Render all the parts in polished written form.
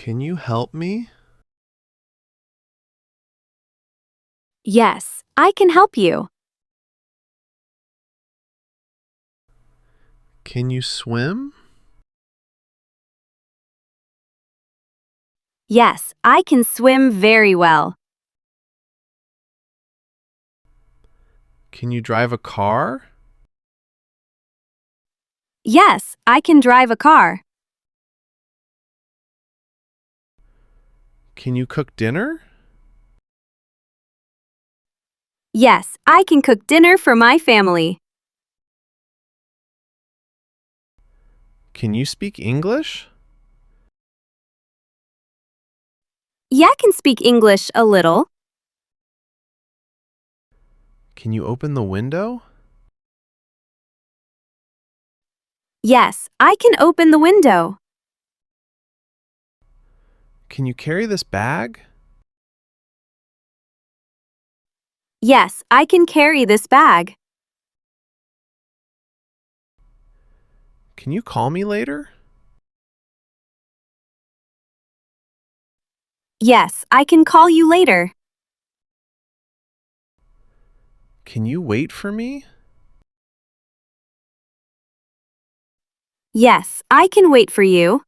Can you help me? Yes, I can help you. Can you swim? Yes, I can swim very well. Can you drive a car? Yes, I can drive a car. Can you cook dinner? Yes, I can cook dinner for my family. Can you speak English? Yeah, I can speak English a little. Can you open the window? Yes, I can open the window. Can you carry this bag? Yes, I can carry this bag. Can you call me later? Yes, I can call you later. Can you wait for me? Yes, I can wait for you.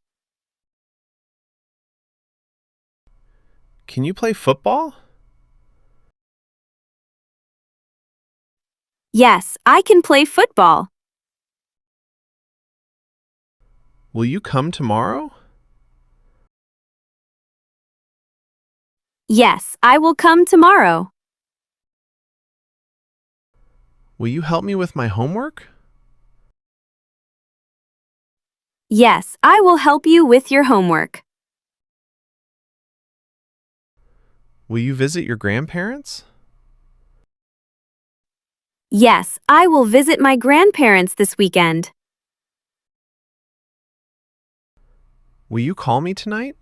Can you play football? Yes, I can play football. Will you come tomorrow? Yes, I will come tomorrow. Will you help me with my homework? Yes, I will help you with your homework. Will you visit your grandparents? Yes, I will visit my grandparents this weekend. Will you call me tonight?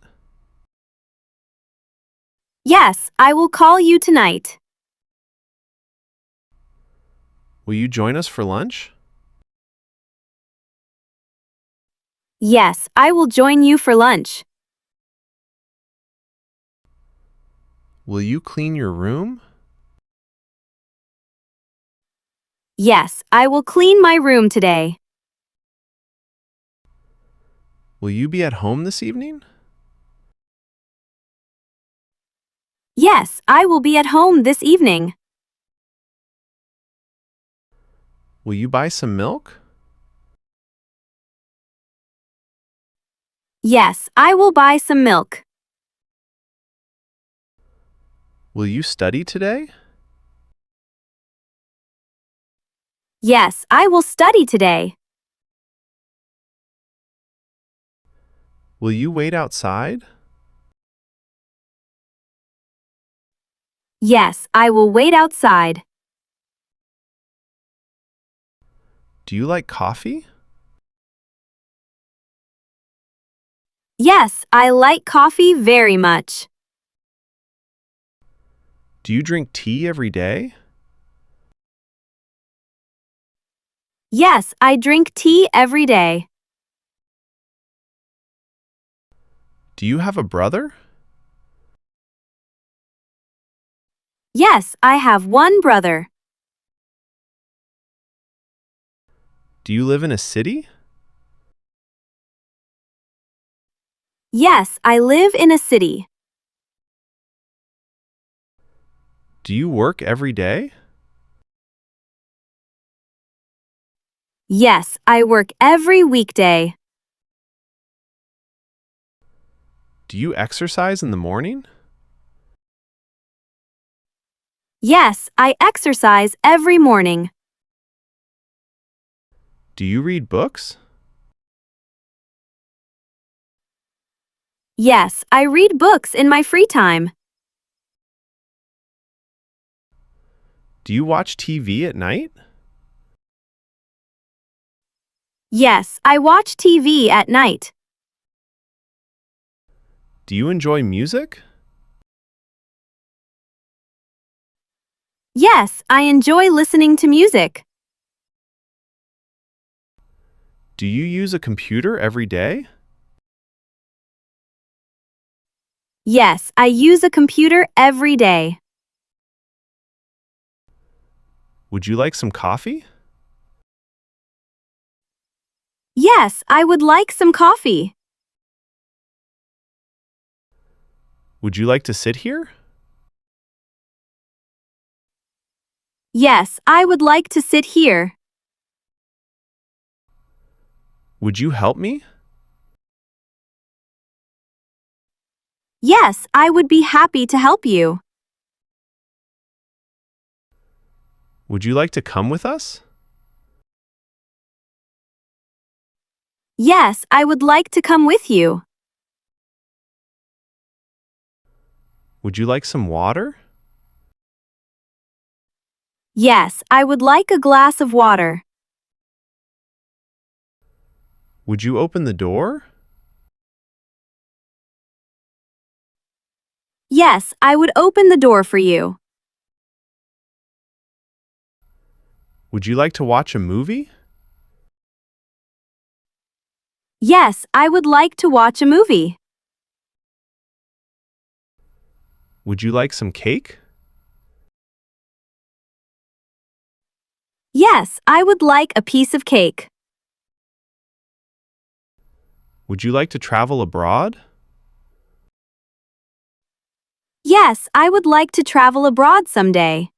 Yes, I will call you tonight. Will you join us for lunch? Yes, I will join you for lunch. Will you clean your room? Yes, I will clean my room today. Will you be at home this evening? Yes, I will be at home this evening. Will you buy some milk? Yes, I will buy some milk. Will you study today? Yes, I will study today. Will you wait outside? Yes, I will wait outside. Do you like coffee? Yes, I like coffee very much. Do you drink tea every day? Yes, I drink tea every day. Do you have a brother? Yes, I have one brother. Do you live in a city? Yes, I live in a city. Do you work every day? Yes, I work every weekday. Do you exercise in the morning? Yes, I exercise every morning. Do you read books? Yes, I read books in my free time. Do you watch TV at night? Yes, I watch TV at night. Do you enjoy music? Yes, I enjoy listening to music. Do you use a computer every day? Yes, I use a computer every day. Would you like some coffee? Yes, I would like some coffee. Would you like to sit here? Yes, I would like to sit here. Would you help me? Yes, I would be happy to help you. Would you like to come with us? Yes, I would like to come with you. Would you like some water? Yes, I would like a glass of water. Would you open the door? Yes, I would open the door for you. Would you like to watch a movie? Yes, I would like to watch a movie. Would you like some cake? Yes, I would like a piece of cake. Would you like to travel abroad? Yes, I would like to travel abroad someday.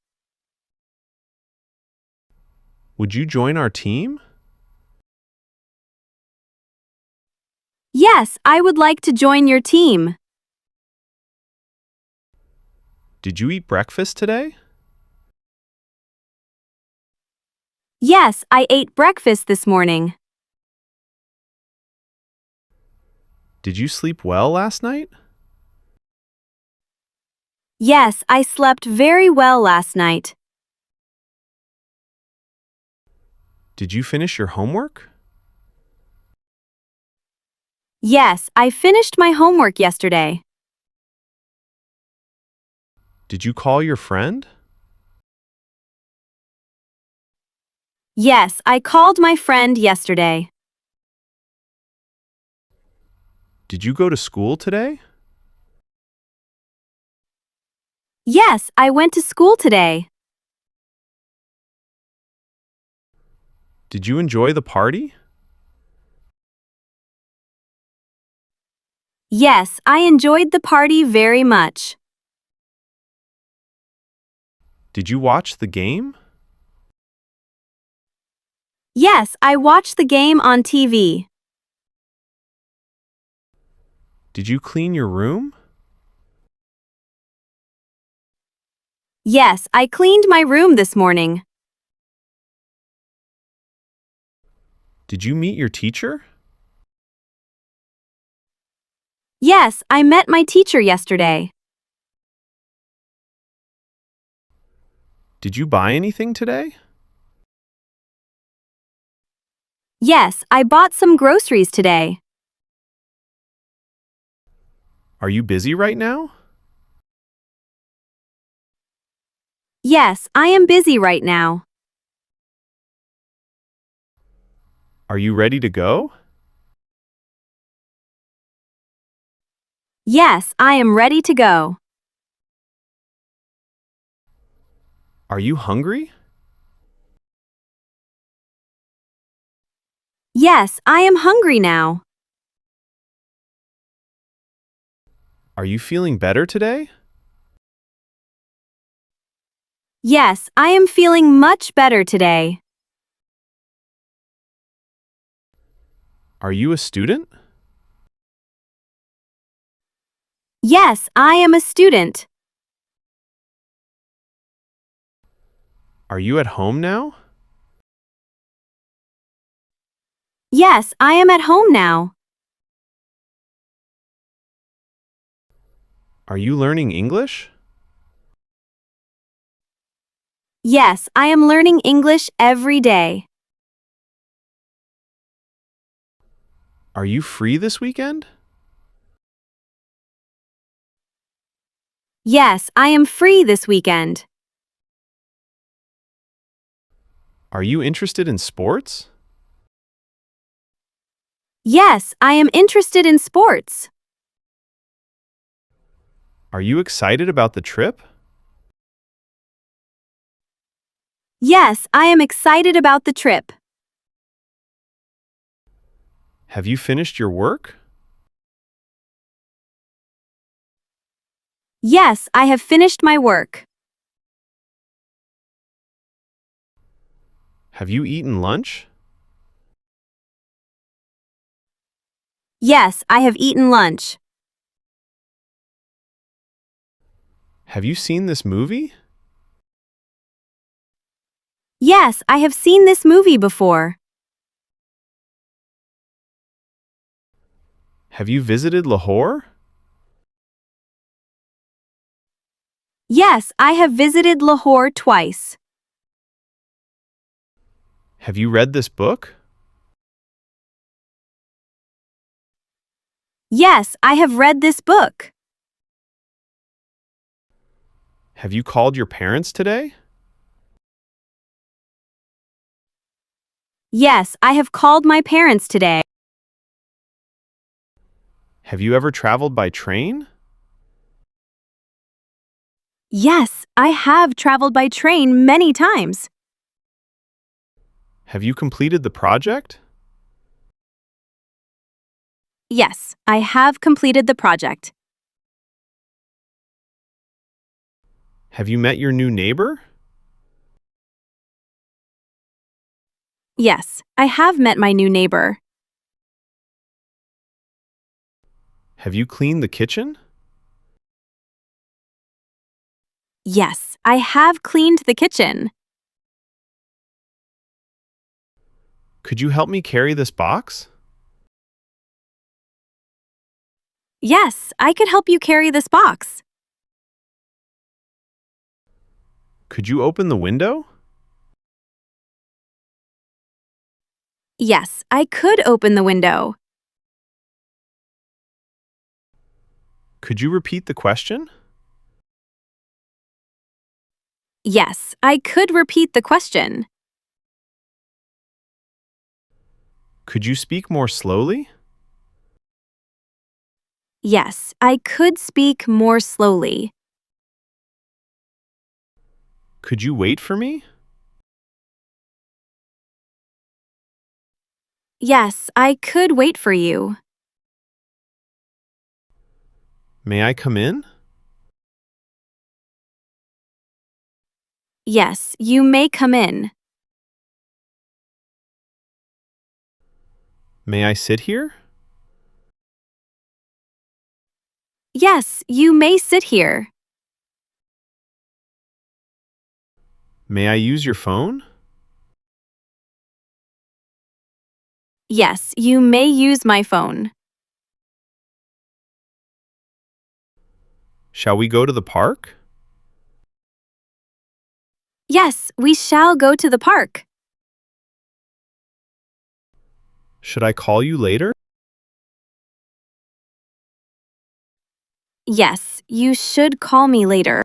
Would you join our team? Yes, I would like to join your team. Did you eat breakfast today? Yes, I ate breakfast this morning. Did you sleep well last night? Yes, I slept very well last night. Did you finish your homework? Yes, I finished my homework yesterday. Did you call your friend? Yes, I called my friend yesterday. Did you go to school today? Yes, I went to school today. Did you enjoy the party? Yes, I enjoyed the party very much. Did you watch the game? Yes, I watched the game on TV. Did you clean your room? Yes, I cleaned my room this morning. Did you meet your teacher? Yes, I met my teacher yesterday. Did you buy anything today? Yes, I bought some groceries today. Are you busy right now? Yes, I am busy right now. Are you ready to go? Yes, I am ready to go. Are you hungry? Yes, I am hungry now. Are you feeling better today? Yes, I am feeling much better today. Are you a student? Yes, I am a student. Are you at home now? Yes, I am at home now. Are you learning English? Yes, I am learning English every day. Are you free this weekend? Yes, I am free this weekend. Are you interested in sports? Yes, I am interested in sports. Are you excited about the trip? Yes, I am excited about the trip. Have you finished your work? Yes, I have finished my work. Have you eaten lunch? Yes, I have eaten lunch. Have you seen this movie? Yes, I have seen this movie before. Have you visited Lahore? Yes, I have visited Lahore twice. Have you read this book? Yes, I have read this book. Have you called your parents today? Yes, I have called my parents today. Have you ever traveled by train? Yes, I have traveled by train many times. Have you completed the project? Yes, I have completed the project. Have you met your new neighbor? Yes, I have met my new neighbor. Have you cleaned the kitchen? Yes, I have cleaned the kitchen. Could you help me carry this box? Yes, I could help you carry this box. Could you open the window? Yes, I could open the window. Could you repeat the question? Yes, I could repeat the question. Could you speak more slowly? Yes, I could speak more slowly. Could you wait for me? Yes, I could wait for you. May I come in? Yes, you may come in. May I sit here? Yes, you may sit here. May I use your phone? Yes, you may use my phone. Shall we go to the park? Yes, we shall go to the park. Should I call you later? Yes, you should call me later.